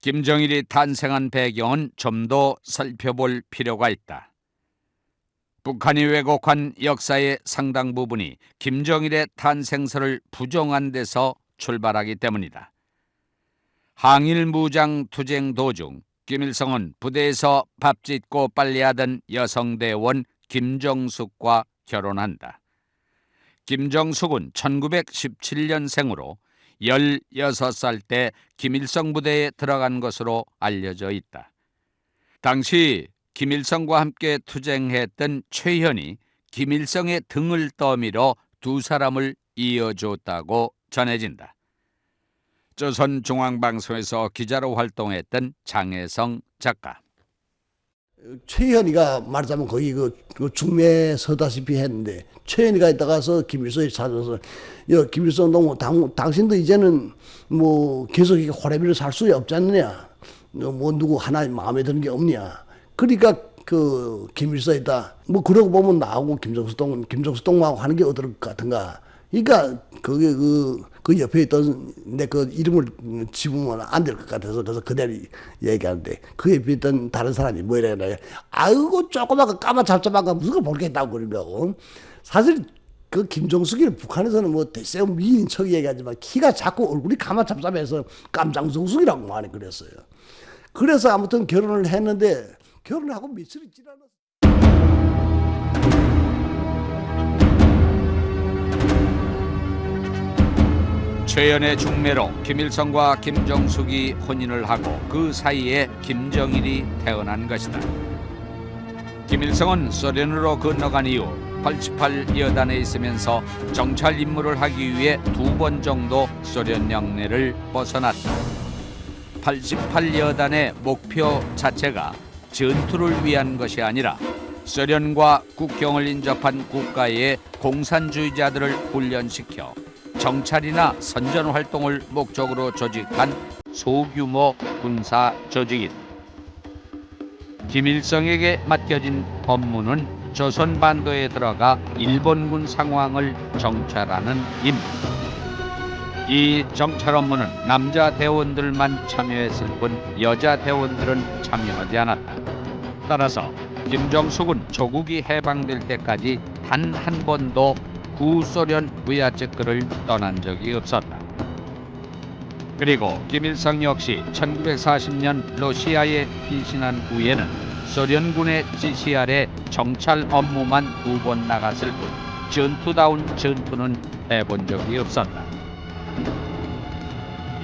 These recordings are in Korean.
김정일이 탄생한 배경은 좀 더 살펴볼 필요가 있다. 북한이 왜곡한 역사의 상당 부분이 김정일의 탄생설을 부정한 데서 출발하기 때문이다. 항일 무장 투쟁 도중 김일성은 부대에서 밥 짓고 빨래하던 여성대원 김정숙과 결혼한다. 김정숙은 1917년생으로 16살 때 김일성 부대에 들어간 것으로 알려져 있다. 당시 김일성과 함께 투쟁했던 최현이 김일성의 등을 떠밀어 두 사람을 이어줬다고 전해진다. 조선중앙방송에서 기자로 활동했던 장혜성 작가. 최현이가 말하자면 거기 그 중매에 서다시피 했는데, 최현이가 있다가서 김일성이 찾아서, 야 김일성 동무, 당신도 이제는 뭐 계속 이렇게 호래비를 살 수 없지 않느냐, 너 뭐 누구 하나 마음에 드는 게 없냐. 그러니까 그 김일성이다 뭐 그러고 보면 나하고 김정수 동무하고 하는 게 어떨 것 같은가. 그러니까 그게 그 옆에 있던 내 그 이름을 집으면 안 될 것 같아서, 그래서 그대로 얘기하는데, 그 옆에 있던 다른 사람이 뭐라 그래. 아이고 조그맣고 까마잡잡한 거 무슨 거 모르겠다고 그러려고. 사실 그 김정숙이는 북한에서는 뭐 대세운 미인 척 얘기하지만 키가 작고 얼굴이 까마잡잡해서 깜장정숙이라고 많이 그랬어요. 그래서 아무튼 결혼을 했는데, 결혼을 하고 며칠이 지나서 최연의 중매로 김일성과 김정숙이 혼인을 하고 그 사이에 김정일이 태어난 것이다. 김일성은 소련으로 건너간 이후 88여단에 있으면서 정찰 임무를 하기 위해 2번 정도 소련 영내를 벗어났다. 88여단의 목표 자체가 전투를 위한 것이 아니라 소련과 국경을 인접한 국가의 공산주의자들을 훈련시켜 정찰이나 선전 활동을 목적으로 조직한 소규모 군사 조직이다. 김일성에게 맡겨진 업무는 조선반도에 들어가 일본군 상황을 정찰하는 임무. 이 정찰 업무는 남자 대원들만 참여했을 뿐 여자 대원들은 참여하지 않았다. 따라서 김정숙은 조국이 해방될 때까지 단 한 번도 구소련 부야체크를 떠난 적이 없었다. 그리고 김일성 역시 1940년 러시아에 피신한 후에는 소련군의 지시 아래 정찰 업무만 2번 나갔을 뿐 전투다운 전투는 해본 적이 없었다.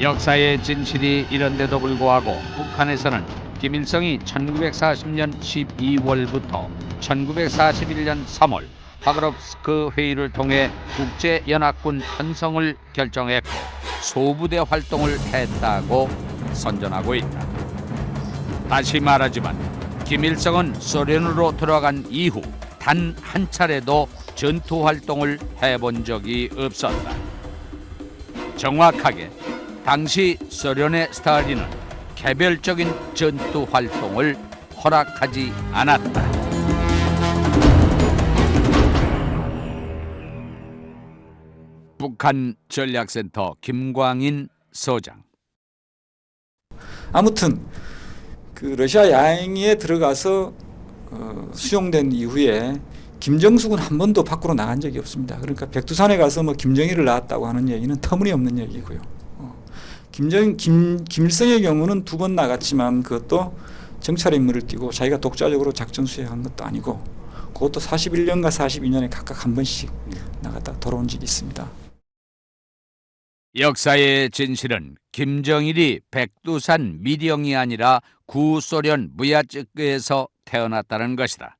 역사의 진실이 이런데도 불구하고 북한에서는 김일성이 1940년 12월부터 1941년 3월 파그롭스크 회의를 통해 국제연합군 편성을 결정했고 소부대 활동을 했다고 선전하고 있다. 다시 말하지만 김일성은 소련으로 들어간 이후 단 한 차례도 전투 활동을 해본 적이 없었다. 정확하게 당시 소련의 스탈린은 개별적인 전투 활동을 허락하지 않았다. 북한 전략센터 김광인 소장. 아무튼 그 러시아 야행에 들어가서 수용된 이후에 김정숙은 한 번도 밖으로 나간 적이 없습니다. 그러니까 백두산에 가서 뭐 김정일을 낳았다고 하는 얘기는 터무니없는 얘기고요. 김일성의 경우는 2번 나갔지만 그것도 정찰 임무를 띄고 자기가 독자적으로 작전 수행한 것도 아니고, 그것도 41년과 42년에 각각 한 번씩 나갔다 돌아온 적이 있습니다. 역사의 진실은 김정일이 백두산 미령이 아니라 구소련 부야츠크에서 태어났다는 것이다.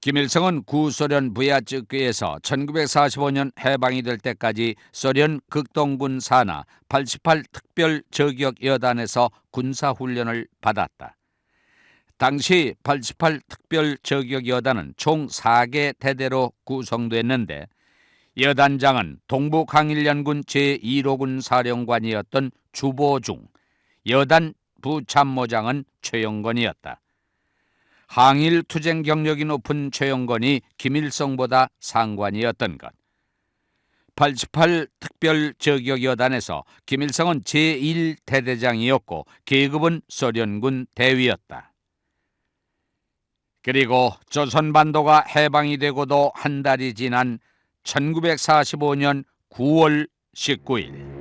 김일성은 구소련 부야츠크에서 1945년 해방이 될 때까지 소련 극동군 산하 88 특별 저격 여단에서 군사훈련을 받았다. 당시 88 특별 저격 여단은 총 4개 대대로 구성됐는데, 여단장은 동북항일연군 제1호군 사령관이었던 주보중, 여단 부참모장은 최영건이었다. 항일 투쟁 경력이 높은 최영건이 김일성보다 상관이었던 것. 88 특별저격여단에서 김일성은 제1대대장이었고 계급은 소련군 대위였다. 그리고 조선반도가 해방이 되고도 한 달이 지난 1945년 9월 19일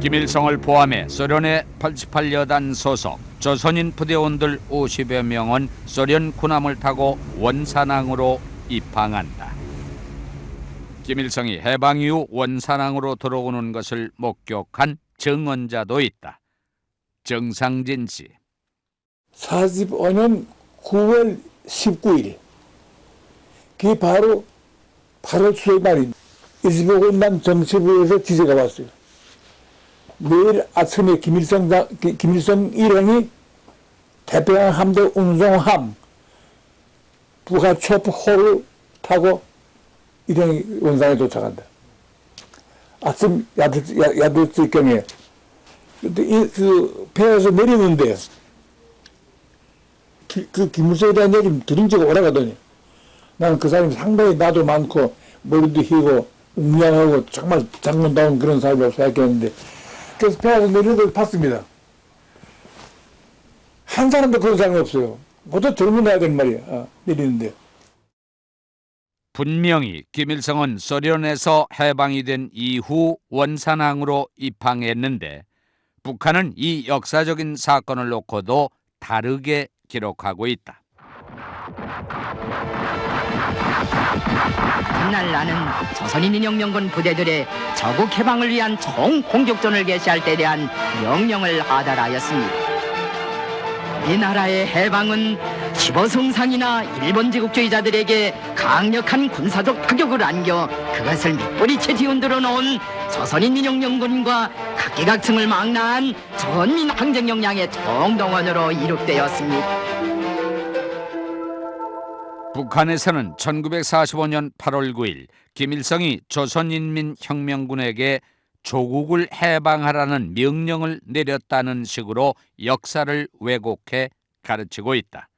김일성을 포함해 소련의 88여단 소속 조선인 부대원들 50여 명은 소련 군함을 타고 원산항으로 입항한다. 김일성이 해방 이후 원산항으로 들어오는 것을 목격한 증언자도 있다. 정상진 씨. 45년 9월 19일 그게 바로 8월 추석 날입니다. 일시보건단 정치부에서 지시가 왔어요. 내일 아침에 김일성 일행이 태평양 함대 운송함 부가초포호를 타고 일행이 원산에 도착한다. 아침 8시경에 그 배에서 내리는데 그 김일성에 대한 얘기를 들은 지가 오래가더니 나는 그 사람이 상당히 나도 많고 머리도 희고 웅장하고 정말 장군다운 그런 사람이라고 생각했는데 그래서 배에서 내리는 걸 봤습니다. 한 사람도 그런 사람이 없어요. 모두 젊은 애들 말이야. 내리는데. 분명히 김일성은 소련에서 해방이 된 이후 원산항으로 입항했는데 북한은 이 역사적인 사건을 놓고도 다르게 기록하고 있다. 그날 나는 조선인민혁명군 부대들의 저국 해방을 위한 총공격전을 개시할 때에 대한 명령을 하달하였습니다. 이 나라의 해방은 15성상이나 일본 제국주의자들에게 강력한 군사적 타격을 안겨 그것을 밑뿌리째 뒤흔들어 놓은 조선인민혁명군과 각계각층을 망라한 전민 항쟁 역량의 총동원으로 이룩되었습니다. 북한에서는 1945년 8월 9일 김일성이 조선인민혁명군에게 조국을 해방하라는 명령을 내렸다는 식으로 역사를 왜곡해 가르치고 있다.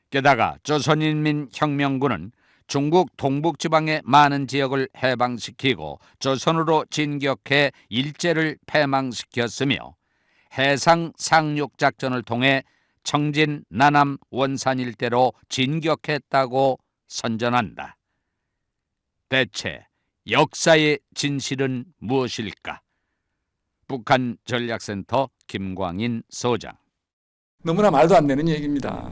게다가 조선인민혁명군은 중국 동북지방의 많은 지역을 해방시키고 조선으로 진격해 일제를 패망시켰으며 해상 상륙작전을 통해 청진, 나남, 원산 일대로 진격했다고 선전한다. 대체 역사의 진실은 무엇일까? 북한 전략센터 김광인 소장. 너무나 말도 안 되는 얘기입니다.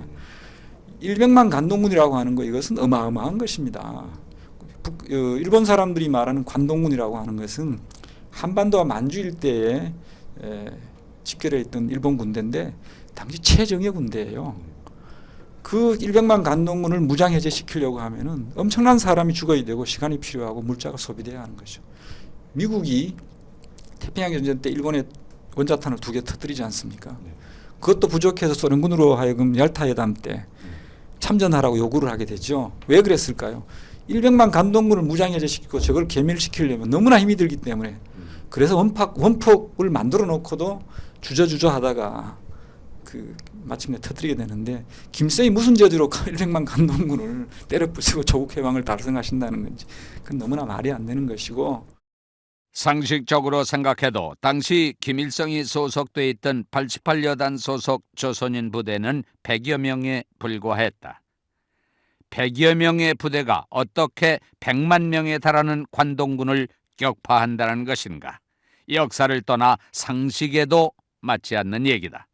100만 관동군이라고 하는 거 이것은 어마어마한 것입니다. 일본 사람들이 말하는 관동군이라고 하는 것은 한반도와 만주 일대에 집결해 있던 일본 군대인데 당시 최정예 군대예요. 그 100만 관동군을 무장 해제시키려고 하면은 엄청난 사람이 죽어야 되고 시간이 필요하고 물자가 소비돼야 하는 거죠. 미국이 태평양 전쟁 때 일본에 원자탄을 2개 터뜨리지 않습니까? 그것도 부족해서 소련군으로 하여금 열타 회담 때 참전하라고 요구를 하게 되죠. 왜 그랬을까요? 100만 관동군을 무장 해제시키고 저걸 괴멸시키려면 너무나 힘이 들기 때문에 그래서 원폭을 만들어 놓고도 주저주저 하다가 마침내 터뜨리게 되는데 김일성이 무슨 저지로 100만 관동군을 때려 부수고 조국 해방을 달성하신다는 건지 그건 너무나 말이 안 되는 것이고 상식적으로 생각해도 당시 김일성이 소속돼 있던 88여단 소속 조선인 부대는 100여 명에 불과했다. 100여 명의 부대가 어떻게 100만 명에 달하는 관동군을 격파한다는 것인가? 역사를 떠나 상식에도 맞지 않는 얘기다.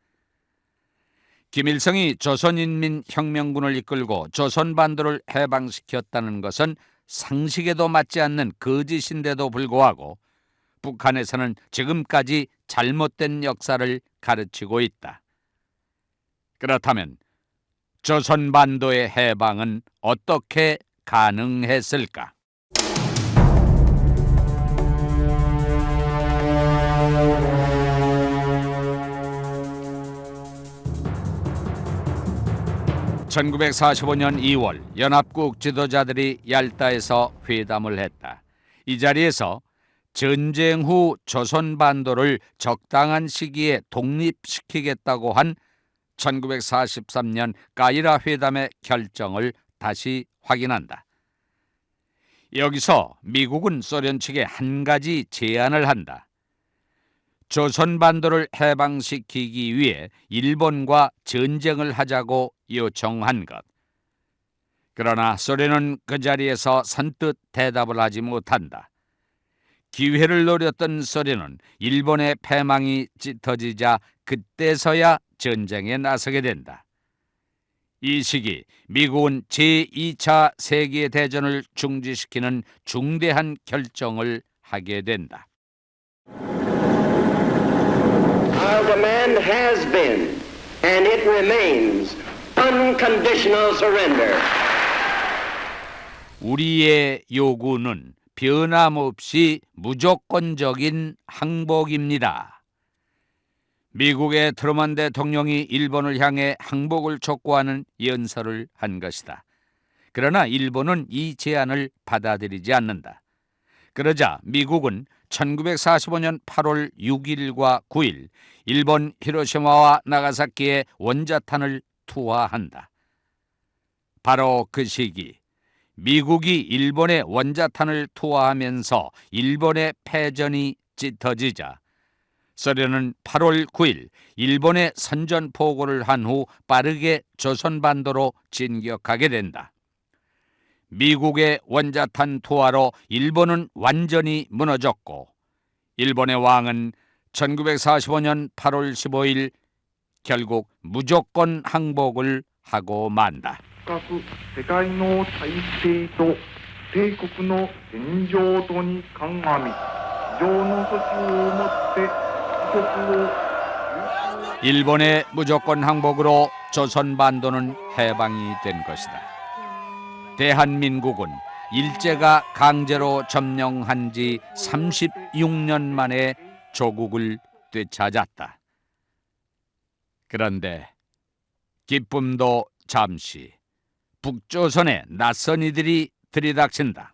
김일성이 조선인민혁명군을 이끌고 조선반도를 해방시켰다는 것은 상식에도 맞지 않는 거짓인데도 불구하고 북한에서는 지금까지 잘못된 역사를 가르치고 있다. 그렇다면 조선반도의 해방은 어떻게 가능했을까? (1945년 2월) 연합국 지도자들이 얄타에서 회담을 했다. 이 자리에서 전쟁 후 조선반도를 적당한 시기에 독립시키겠다고 한 1943년 까이라 회담의 결정을 다시 확인한다. 여기서 미국은 소련 측에 한 가지 제안을 한다. 조선반도를 해방시키기 위해 일본과 전쟁을 하자고 요청한 것. 그러나 소련은 그 자리에서 선뜻 대답을 하지 못한다. 기회를 노렸던 소련은 일본의 패망이 짙어지자 그때서야 전쟁에 나서게 된다. 이 시기 미국은 제2차 세계대전을 중지시키는 중대한 결정을 하게 된다. Our demand has been, and it remains, unconditional surrender. 우리의 요구는 변함없이 무조건적인 항복입니다. 미국의 트루먼 대통령이 일본을 향해 항복을 촉구하는 연설을 한 것이다. 그러나 일본은 이 제안을 받아들이지 않는다. 그러자 미국은 1945년 8월 6일과 9일 일본 히로시마와 나가사키에 원자탄을 투하한다. 바로 그 시기 미국이 일본에 원자탄을 투하하면서 일본의 패전이 짙어지자 소련은 8월 9일 일본에 선전포고를 한 후 빠르게 조선반도로 진격하게 된다. 미국의 원자탄 투하로 일본은 완전히 무너졌고 일본의 왕은 1945년 8월 15일 결국 무조건 항복을 하고 만다. 各世界の体制と帝国の現状とに鑑み、非常の措置をもって帰国を 일본의 무조건 항복으로 조선반도는 해방이 된 것이다. 대한민국은 일제가 강제로 점령한 지 36년 만에 조국을 되찾았다. 그런데 기쁨도 잠시 북조선에 낯선 이들이 들이닥친다.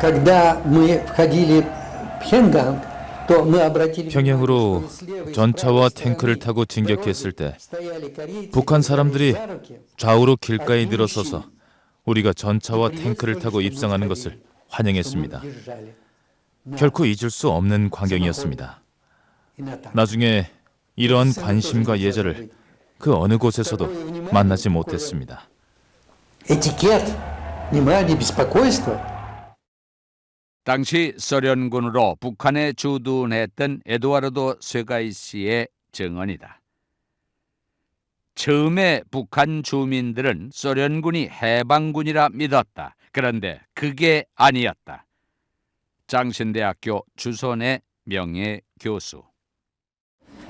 Когда мы входили в Пхенган, то мы обратили 평양으로 전차와 탱크를 타고 진격했을 때 북한 사람들이 좌우로 길가에 늘어서서 우리가 전차와 탱크를 타고 입성하는 것을 환영했습니다. 결코 잊을 수 없는 광경이었습니다. 나중에 이러한 관심과 예절을 그 어느 곳에서도 만나지 못했습니다. этикет, внимание, беспокойство. 당시 소련군으로 북한에 주둔했던 에두아르도 쇠가이 씨의 증언이다. 처음에 북한 주민들은 소련군이 해방군이라 믿었다. 그런데 그게 아니었다. 장신대학교 주선의 명예 교수.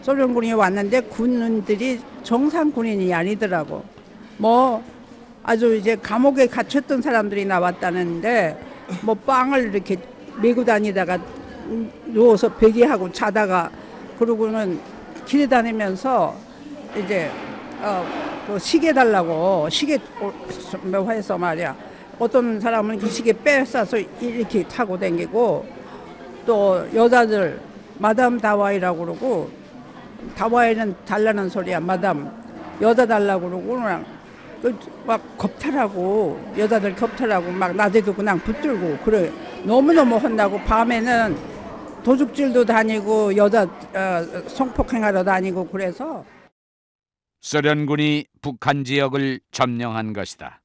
소련군이 왔는데 군인들이 정상 군인이 아니더라고. 뭐 아주 이제 감옥에 갇혔던 사람들이 나왔다는데 뭐 빵을 이렇게 메고 다니다가 누워서 베개하고 자다가 그러고는 길에 다니면서 이제 뭐 시계 달라고 시계 해서 말이야. 어떤 사람은 그 시계 빼앗아서 이렇게 타고 다니고 또 여자들 마담 다와이라고 그러고 다와이는 달라는 소리야. 마담 여자 달라고 그러고 막 겁탈하고 여자들 겁탈하고 막 낮에도 그냥 붙들고 그래. 너무너무 혼나고 밤에는 도둑질도 다니고 여자 성폭행하러 다니고 그래서 소련군이 북한 지역을 점령한 것이다.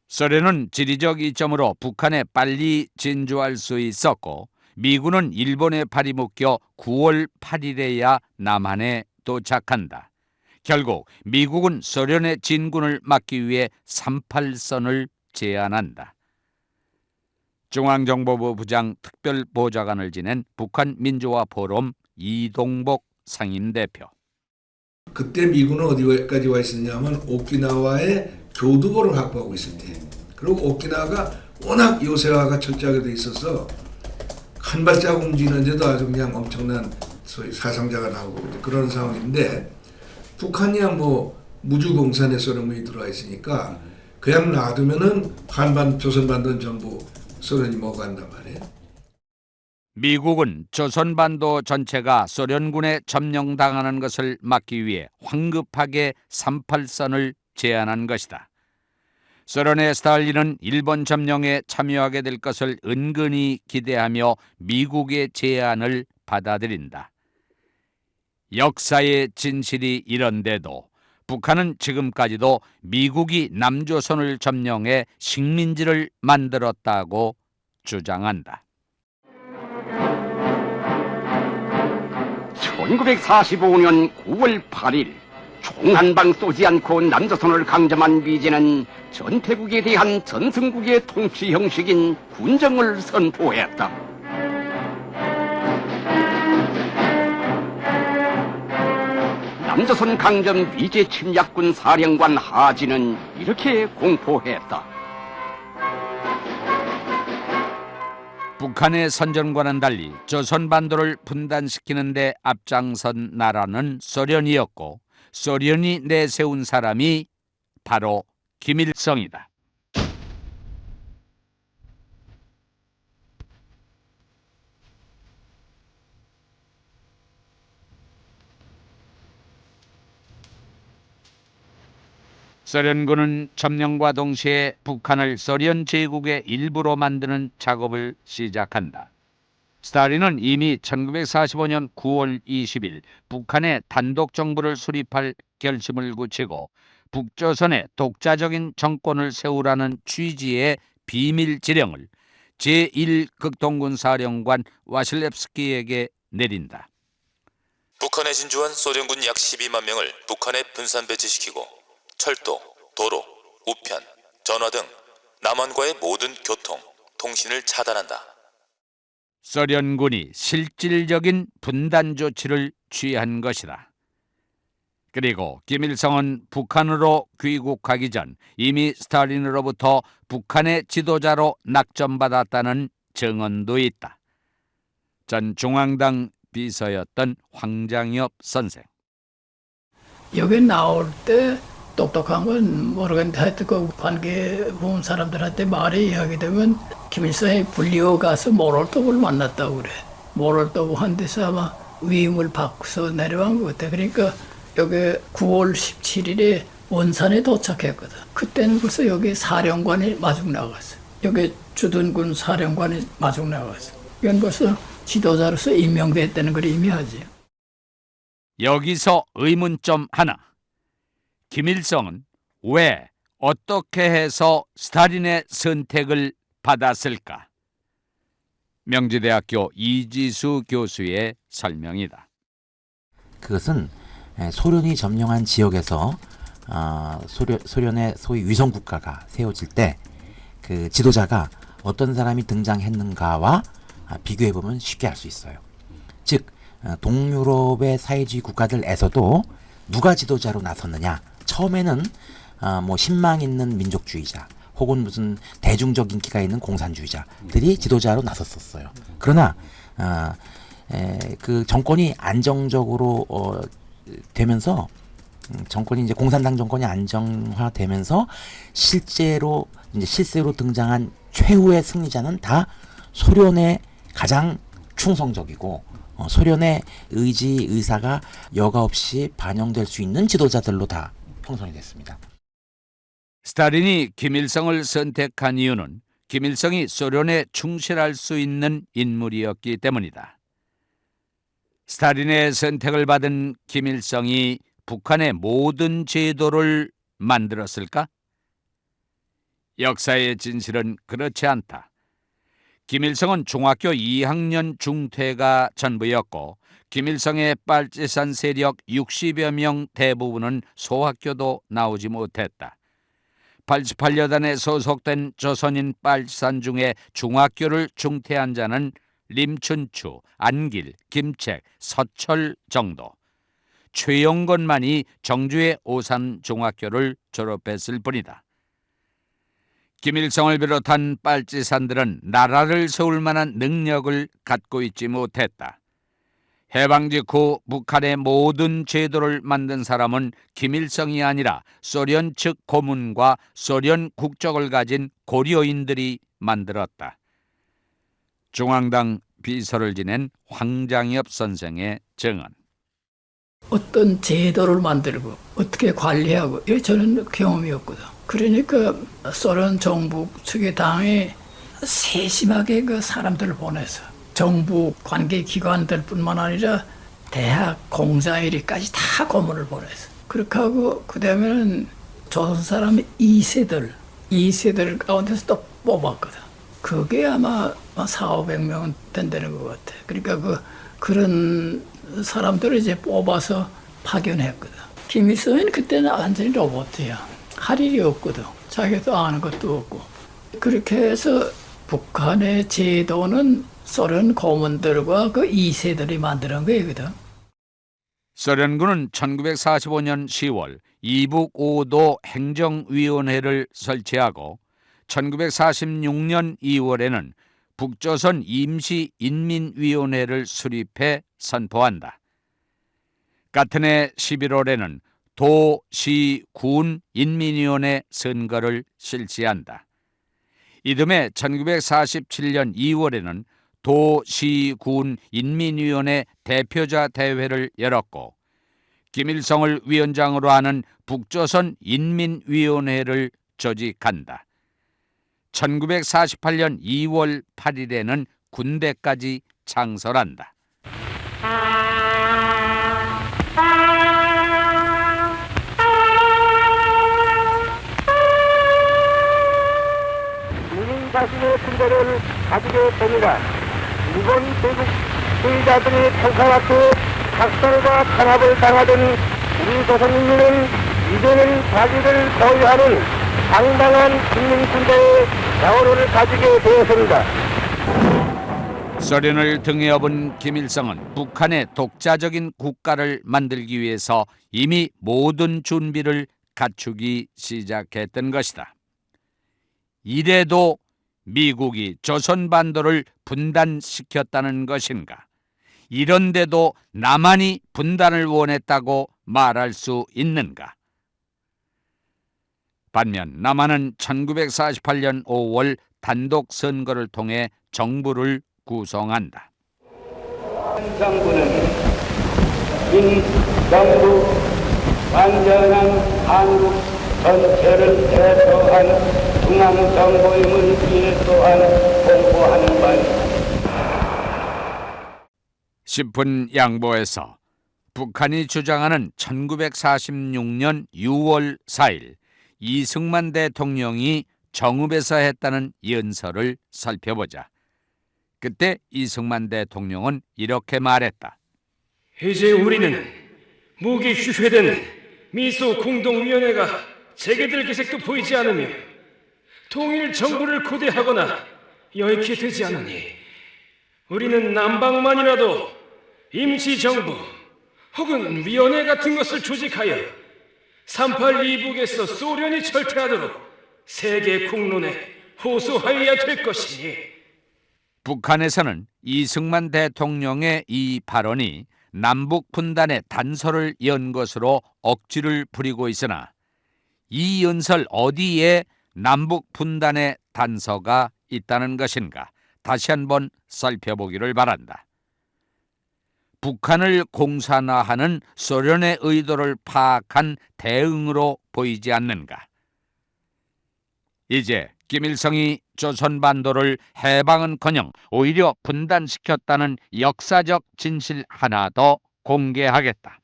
소련은 지리적 이점으로 북한에 빨리 진주할 수 있었고 미군은 일본에 발이 묶여 9월 8일에야 남한에 도착한다. 결국 미국은 소련의 진군을 막기 위해 38선을 제안한다. 중앙정보부 부장 특별보좌관을 지낸 북한 민주화 포럼 이동복 상임대표. 그때 미군은 어디까지 와 있었냐면 오키나와의 교두보를 확보하고 있을 때. 그리고 오키나와가 워낙 요새화가 철저하게 돼 있어서 한 발자국 움직이는데도 아주 그냥 엄청난 소위 사상자가 나오고 그런 상황인데 북한이야 뭐 무주공산에 소련군이 들어와 있으니까 그냥 놔두면은 조선반도는 전부 소련이 먹어간단 말이에요. 미국은 조선반도 전체가 소련군에 점령당하는 것을 막기 위해 황급하게 38선을 제안한 것이다. 소련의 스탈린은 일본 점령에 참여하게 될 것을 은근히 기대하며 미국의 제안을 받아들인다. 역사의 진실이 이런데도 북한은 지금까지도 미국이 남조선을 점령해 식민지를 만들었다고 주장한다. 1945년 9월 8일 총 한 방 쏘지 않고 남조선을 강점한 미제는 전태국에 대한 전승국의 통치 형식인 군정을 선포했다. 남조선 강점 미제 침략군 사령관 하진은 이렇게 공포했다. 북한의 선전과는 달리 조선반도를 분단시키는 데 앞장선 나라는 소련이었고 소련이 내세운 사람이 바로 김일성이다. 소련군은 점령과 동시에 북한을 소련 제국의 일부로 만드는 작업을 시작한다. 스탈린은 이미 1945년 9월 20일 북한에 단독 정부를 수립할 결심을 굳히고 북조선에 독자적인 정권을 세우라는 취지의 비밀 지령을 제1극동군 사령관 와실레프스키에게 내린다. 북한에 진주한 소련군 약 12만 명을 북한에 분산 배치시키고 철도, 도로, 우편, 전화 등 남한과의 모든 교통, 통신을 차단한다. 소련군이 실질적인 분단 조치를 취한 것이다. 그리고 김일성은 북한으로 귀국하기 전 이미 스탈린으로부터 북한의 지도자로 낙점받았다는 증언도 있다. 전 중앙당 비서였던 황장엽 선생. 여기 나올 때 똑똑한 건 모르겠는데 하여튼 그 관계 본 사람들한테 말이 이야기되면 김일성이 불리어 가서 모롤톱을 만났다고 그래. 모롤톱 한 데서 아마 위임을 받고서 내려간 것 같아. 그러니까 여기 9월 17일에 원산에 도착했거든. 그때는 벌써 여기 사령관이 마중 나갔어. 여기 주둔군 사령관이 마중 나갔어. 이건 벌써 지도자로서 임명됐다는 걸 의미하지. 여기서 의문점 하나. 김일성은 왜 어떻게 해서 스탈린의 선택을 받았을까? 명지대학교 이지수 교수의 설명이다. 그것은 소련이 점령한 지역에서 소련의 소위 위성 국가가 세워질 때 그 지도자가 어떤 사람이 등장했는가와 비교해 보면 쉽게 알 수 있어요. 즉 동유럽의 사회주의 국가들에서도 누가 지도자로 나섰느냐? 처음에는 뭐 신망 있는 민족주의자 혹은 무슨 대중적 인기가 있는 공산주의자들이 지도자로 나섰었어요. 그러나 그 정권이 안정적으로 되면서 정권이 이제 공산당 정권이 안정화되면서 실제로 이제 실세로 등장한 최후의 승리자는 다 소련의 가장 충성적이고 소련의 의사가 여과 없이 반영될 수 있는 지도자들로 다 형성이 됐습니다. 스탈린이 김일성을 선택한 이유는 김일성이 소련에 충실할 수 있는 인물이었기 때문이다. 스탈린의 선택을 받은 김일성이 북한의 모든 제도를 만들었을까? 역사의 진실은 그렇지 않다. 김일성은 중학교 2학년 중퇴가 전부였고 김일성의 빨치산 세력 60여 명 대부분은 소학교도 나오지 못했다. 88여단에 소속된 조선인 빨치산 중에 중학교를 중퇴한 자는 림춘추, 안길, 김책, 서철 정도. 최영건만이 정주의 오산중학교를 졸업했을 뿐이다. 김일성을 비롯한 빨치산들은 나라를 세울 만한 능력을 갖고 있지 못했다. 해방 직후 북한의 모든 제도를 만든 사람은 김일성이 아니라 소련 측 고문과 소련 국적을 가진 고려인들이 만들었다. 중앙당 비서를 지낸 황장엽 선생의 증언. 어떤 제도를 만들고 어떻게 관리하고 저는 경험이 없거든. 그러니까 소련 정부 측의 당이 세심하게 그 사람들을 보내서 정부 관계 기관들뿐만 아니라 대학 공자일이까지 다 고문을 보내서 그렇게 하고 그다음에는 조선 사람 2세들 가운데서 또 뽑았거든. 그게 아마 400~500명 된다는 것 같아. 그러니까 그런 사람들을 이제 뽑아서 파견했거든. 김일성은 그때는 완전히 로봇이야. 할 일이 없거든. 자기도 아는 것도 없고. 그렇게 해서 북한의 제도는 소련 고문들과 그 2세들이 만드는 거거든. 소련군은 1945년 10월 이북 5도 행정위원회를 설치하고 1946년 2월에는 북조선 임시인민위원회를 수립해 선포한다. 같은 해 11월에는 도, 시, 군 인민위원회 선거를 실시한다. 이듬해 1947년 2월에는 도, 시, 군 인민위원회 대표자 대회를 열었고 김일성을 위원장으로 하는 북조선 인민위원회를 조직한다. 1948년 2월 8일에는 군대까지 창설한다. 본인 자신의 군대를 가지게 됩니다. 일본 대국 수의자들이 평사같이 학살과 탄압을 당하던 우리 조선인민은 이제는 자기를 보유하는 당당한 국민군대의 자원을 가지게 되었습니다. 소련을 등에 업은 김일성은 북한의 독자적인 국가를 만들기 위해서 이미 모든 준비를 갖추기 시작했던 것이다. 이래도 미국이 조선반도를 분단시켰다는 것인가? 이런데도 남한이 분단을 원했다고 말할 수 있는가? 반면 남한은 1948년 5월 단독 선거를 통해 정부를 구성한다. 정부는 민정부 완전한 한국 전체를 대표한 중앙정부임을 이에 또한 공고하는 바입니다. 10분 양보에서 북한이 주장하는 1946년 6월 4일 이승만 대통령이 정읍에서 했다는 연설을 살펴보자. 그때 이승만 대통령은 이렇게 말했다. 이제 우리는 무기 휴회된 미소 공동위원회가 재개될 기색도 보이지 않으며 통일 정부를 고대하거나 여의치 되지 않으니 우리는 남방만이라도 임시정부 혹은 위원회 같은 것을 조직하여 38 이북에서 소련이 철퇴하도록 세계 국론에 호소하여야 될 것이니 북한에서는 이승만 대통령의 이 발언이 남북 분단의 단서를 연 것으로 억지를 부리고 있으나 이 연설 어디에 남북 분단의 단서가 있다는 것인가? 다시 한번 살펴보기를 바란다. 북한을 공산화하는 소련의 의도를 파악한 대응으로 보이지 않는가? 이제 김일성이 조선반도를 해방은커녕 오히려 분단시켰다는 역사적 진실 하나 더 공개하겠다.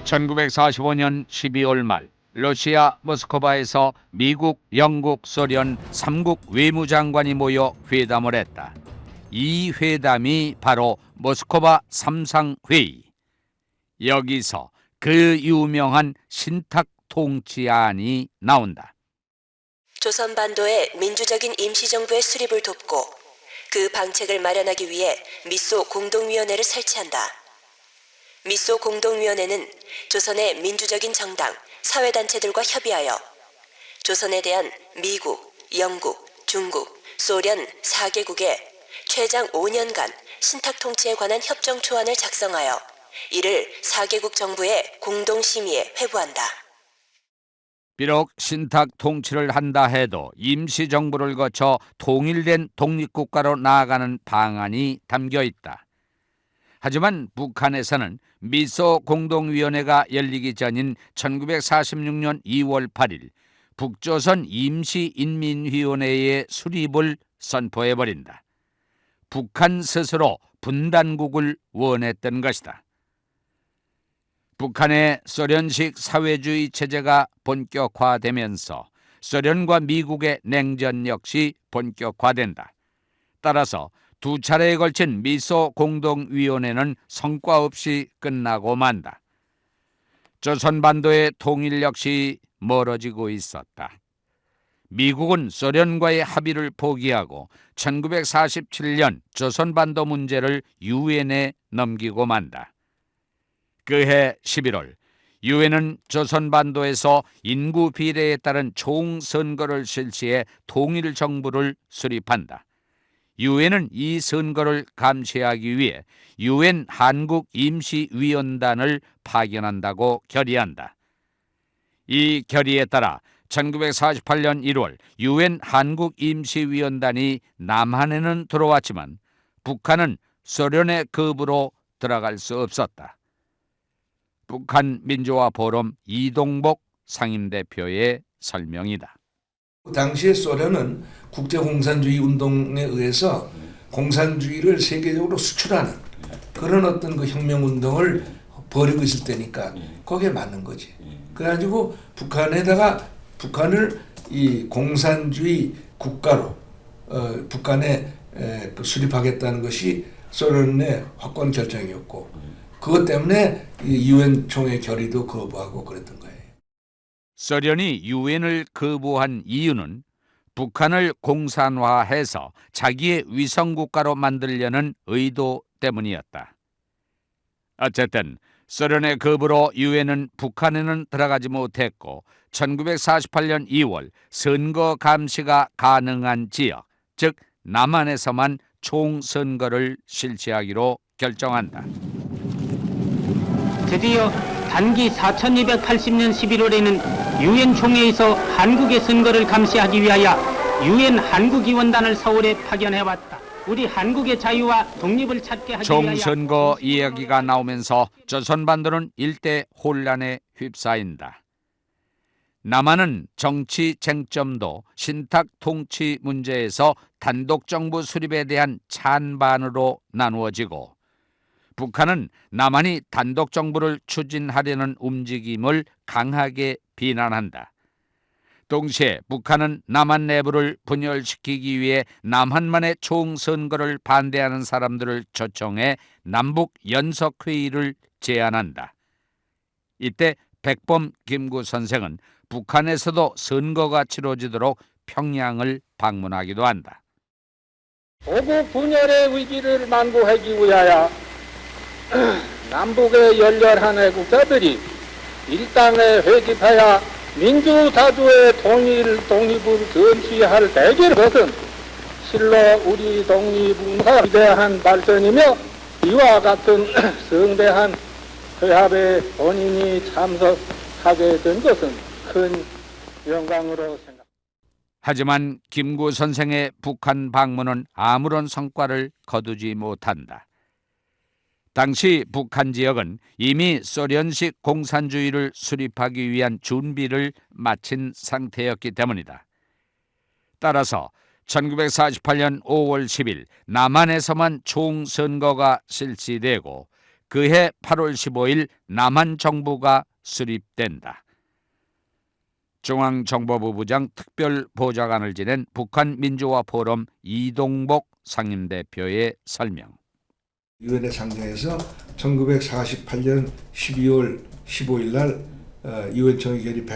(1945년 12월) 말 러시아 모스크바에서 미국, 영국, 소련 3국 외무장관이 모여 회담을 했다. 이 회담이 바로 모스크바 삼상회의. 여기서 그 유명한 신탁통치안이 나온다. 조선반도의 민주적인 임시정부의 수립을 돕고 그 방책을 마련하기 위해 미소 공동위원회를 설치한다. 미소 공동위원회는 조선의 민주적인 정당, 사회단체들과 협의하여 조선에 대한 미국, 영국, 중국, 소련 4개국의 최장 5년간 신탁통치에 관한 협정 초안을 작성하여 이를 4개국 정부의 공동심의에 회부한다. 비록 신탁 통치를 한다 해도 임시정부를 거쳐 통일된 독립국가로 나아가는 방안이 담겨 있다. 하지만 북한에서는 미소 공동위원회가 열리기 전인 1946년 2월 8일 북조선 임시인민위원회의 수립을 선포해버린다. 북한 스스로 분단국을 원했던 것이다. 북한의 소련식 사회주의 체제가 본격화되면서 소련과 미국의 냉전 역시 본격화된다. 따라서 두 차례에 걸친 미소 공동위원회는 성과 없이 끝나고 만다. 조선반도의 통일 역시 멀어지고 있었다. 미국은 소련과의 합의를 포기하고 1947년 조선반도 문제를 유엔에 넘기고 만다. 그해 11월 유엔은 조선반도에서 인구 비례에 따른 총선거를 실시해 통일 정부를 수립한다. 유엔은 이 선거를 감시하기 위해 유엔 한국 임시위원단을 파견한다고 결의한다. 이 결의에 따라 1948년 1월 유엔 한국 임시위원단이 남한에는 들어왔지만 북한은 소련의 급으로 들어갈 수 없었다. 북한 민주화 포럼 이동복 상임대표의 설명이다. 당시에 소련은 국제공산주의 운동에 의해서 공산주의를 세계적으로 수출하는 그런 어떤 그 혁명운동을 벌이고 있을 때니까 거기에 맞는 거지. 그래가지고 북한을 이 공산주의 국가로 북한에 수립하겠다는 것이 소련의 확고한 결정이었고 그것 때문에 유엔 총회 결의도 거부하고 그랬던 거예요. 소련이 유엔을 거부한 이유는 북한을 공산화해서 자기의 위성국가로 만들려는 의도 때문이었다. 어쨌든 소련의 거부로 유엔은 북한에는 들어가지 못했고 1948년 2월 선거 감시가 가능한 지역, 즉 남한에서만 총선거를 실시하기로 결정한다. 드디어 단기 4280년 11월에는 유엔 총회에서 한국의 선거를 감시하기 위하여 유엔 한국위원단을 서울에 파견해왔다. 우리 한국의 자유와 독립을 찾게 하기 위하여 총선거 이야기가 나오면서 조선반도는 일대 혼란에 휩싸인다. 남한은 정치 쟁점도 신탁 통치 문제에서 단독정부 수립에 대한 찬반으로 나누어지고 북한은 남한이 단독정부를 추진하려는 움직임을 강하게 비난한다. 동시에 북한은 남한 내부를 분열시키기 위해 남한만의 총선거를 반대하는 사람들을 초청해 남북 연석회의를 제안한다. 이때 백범 김구 선생은 북한에서도 선거가 치러지도록 평양을 방문하기도 한다. 보국 분열의 위기를 만고하기 위하여 남북의 열렬한 애국자들이 일당에 회집하여 민주사주의 독립을 전취할 대결 것은 실로 우리 독립운동의 위대한 발전이며 이와 같은 성대한 회합에 본인이 참석하게 된 것은 큰 영광으로 생각합니다. 하지만 김구 선생의 북한 방문은 아무런 성과를 거두지 못한다. 당시 북한 지역은 이미 소련식 공산주의를 수립하기 위한 준비를 마친 상태였기 때문이다. 따라서 1948년 5월 10일 남한에서만 총선거가 실시되고 그해 8월 15일 남한 정부가 수립된다. 중앙정보부 부장 특별보좌관을 지낸 북한 민주화 포럼 이동복 상임대표의 설명. 유엔에 상정해서 1948년 12월 15일 날 유엔 총회 결의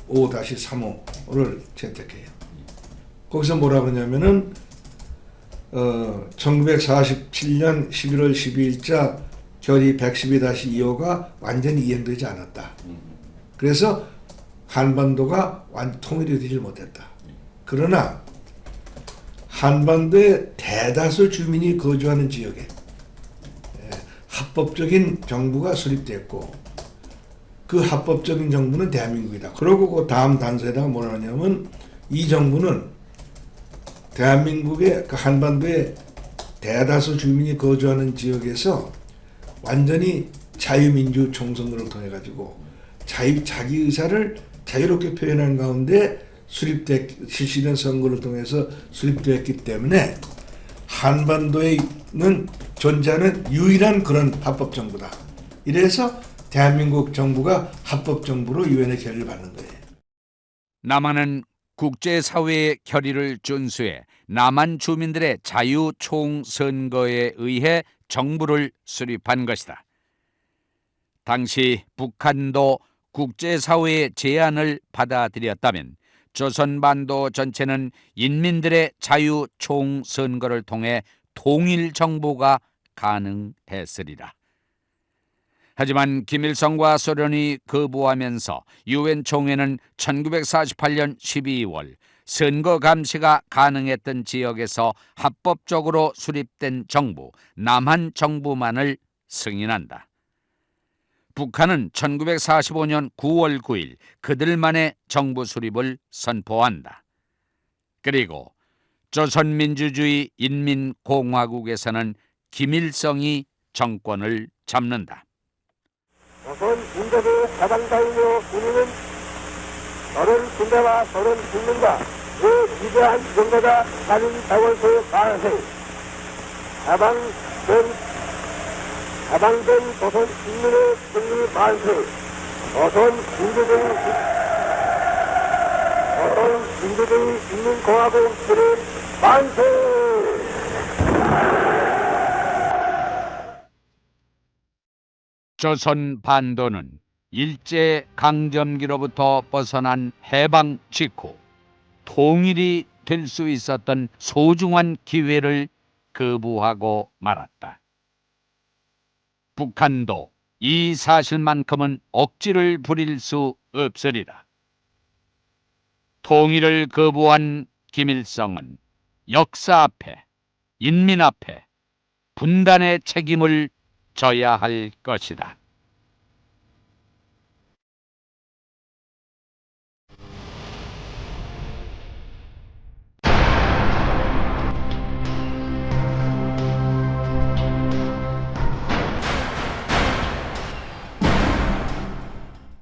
195-3호를 채택해요. 거기서 뭐라고 하냐면은 1947년 11월 12일자 결의 112-2호가 완전히 이행되지 않았다. 그래서 한반도가 통일이 되지 못했다. 그러나 한반도의 대다수 주민이 거주하는 지역에 합법적인 정부가 수립됐고 그 합법적인 정부는 대한민국이다. 그러고 그 다음 단서에다가 뭐라 하냐면 이 정부는 대한민국의 그 한반도의 대다수 주민이 거주하는 지역에서 완전히 자유민주 총선거를 통해 가지고 자기 의사를 자유롭게 표현한 가운데 실시된 선거를 통해서 수립되었기 때문에 한반도에는 존재하는 유일한 그런 합법 정부다. 이래서 대한민국 정부가 합법 정부로 유엔의 결의를 받는 거예요. 남한은 국제사회의 결의를 준수해 남한 주민들의 자유 총선거에 의해 정부를 수립한 것이다. 당시 북한도 국제사회의 제안을 받아들였다면 조선반도 전체는 인민들의 자유 총선거를 통해 통일 정부가 가능했으리라. 하지만 김일성과 소련이 거부하면서 유엔 총회는 1948년 12월 선거 감시가 가능했던 지역에서 합법적으로 수립된 정부, 남한 정부만을 승인한다. 북한은 1945년 9월 9일 그들만의 정부 수립을 선포한다. 그리고 조선민주주의 인민공화국에서는 김일성이 정권을 잡는다. 조선 군대의 해방다이며 군인은 저런 군대와 저런 국민과 그 위대한 정거가 가진 자원소의 반세 해방된 조선 인민의 승리 만세 조선 민주주의 인민공화국 수립 만세. 조선 반도는 일제 강점기로부터 벗어난 해방 직후 통일이 될 수 있었던 소중한 기회를 거부하고 말았다. 북한도 이 사실만큼은 억지를 부릴 수 없으리라. 통일을 거부한 김일성은 역사 앞에, 인민 앞에 분단의 책임을 져야 할 것이다.